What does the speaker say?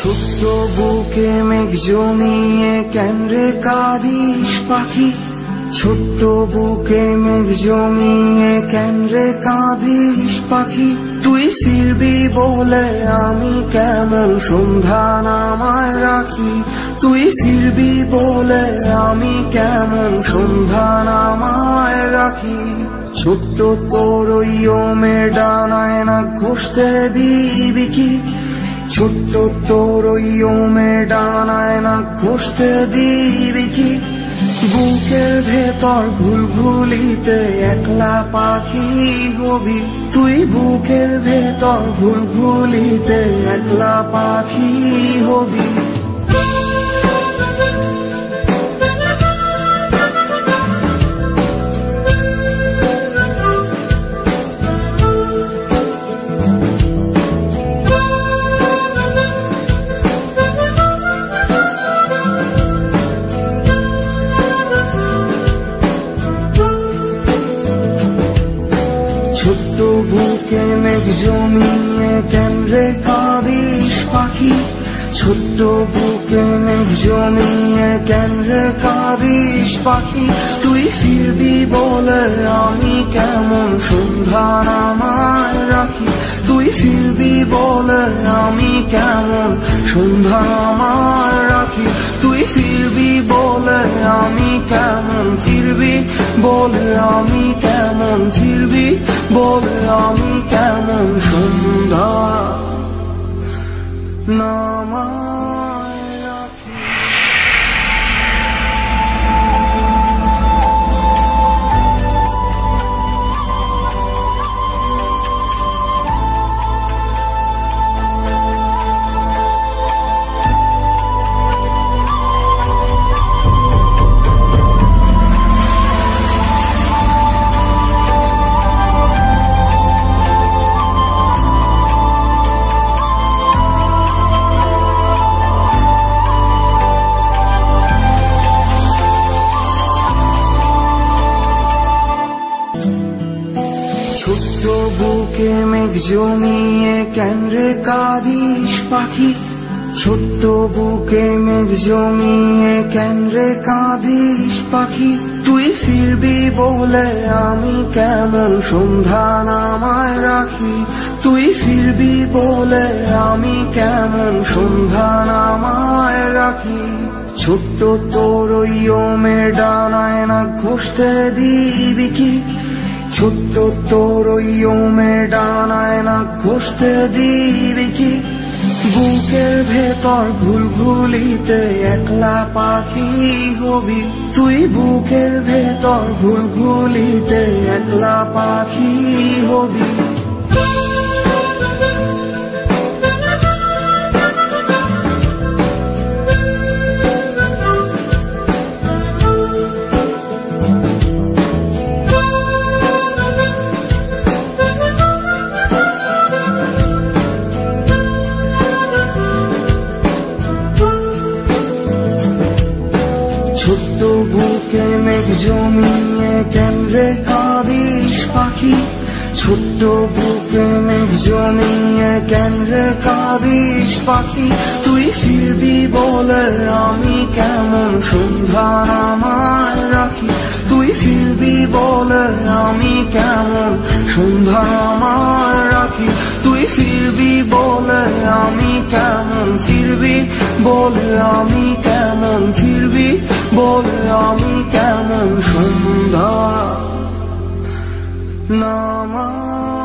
ছোট্ট বুকে মেঘ জমিয়ে কেন রে কাঁদিস পাখি, ছোট্ট বুকে মেঘ জমিয়ে কেন রে কাঁদিস পাখি। তুই ফিরবি বলে আমি কেমন সন্ধ্যা নামায় রাখি, তুই ফিরবি বলে আমি কেমন সন্ধ্যা নামায় রাখি। ছোট্ট তোর ওই ওমের ডানায় না ঘষতে দিবি কি, ছোট্ট তোর ওই ওমের ডানায় না ঘষতে দিবি কি। বুকের ভেতর ঘুলঘুলিতে একলা পাখি হবি, তুই বুকের ভেতর ঘুলঘুলিতে একলা পাখি হবি। ছোট্ট বুকে মেঘ জমিয়ে কেন রে কাঁদিস পাখি, ছোট্ট বুকে মেঘ জমিয়ে কেন রে কাঁদিস পাখি। তুই ফিরবি বলে আমি কেমন সন্ধ্যা নামায় রাখি, তুই ফিরবি বলে আমি কেমন সন্ধ্যা নামায় রাখি। তুই ফিরবি বলে আমি কেমন ফিরবি বলে আমি কেমন ফিরবি বলে আমি কেমন সন্ধ্যা নামায় রাখি। ছোট্ট বুকে মেঘ জমিয়ে কেন রে কাঁদিস পাখি, ছোট্ট বুকে মেঘ জমিয়ে কেন রে কাঁদিস পাখি। তুই ফিরবি বলে আমি কেমন সন্ধ্যা নামায় রাখি, তুই ফিরবি বলে আমি কেমন সন্ধ্যা নামায় রাখি। ছোট্ট তোর ওই ওমের ডানায় না ঘষতে দিবি কি, ছোট্ট তোর ওই ওমের ডানায় না ঘষতে দিবি কি। বুকের ভেতর ঘুলঘুলিতে একলা পাখি হবি, তুই বুকের ভেতর ঘুলঘুলিতে একলা পাখি হবি। ছোট্ট বুকে মেঘ জমিয়ে কেন রে কাঁদিস পাখি, ছোট্ট বুকে মেঘ জমিয়ে কেন রে কাঁদিস পাখি। তুই ফিরবি বলে আমি কেমন সন্ধ্যা নামায় রাখি, তুই ফিরবি বলে আমি কেমন সন্ধ্যা নামায় রাখি। তুই ফিরবি বলে আমি কেমন ফিরবি বলে আমি কেমন ফিরবি বলে আমি কেমন সন্ধ্যা নামায়।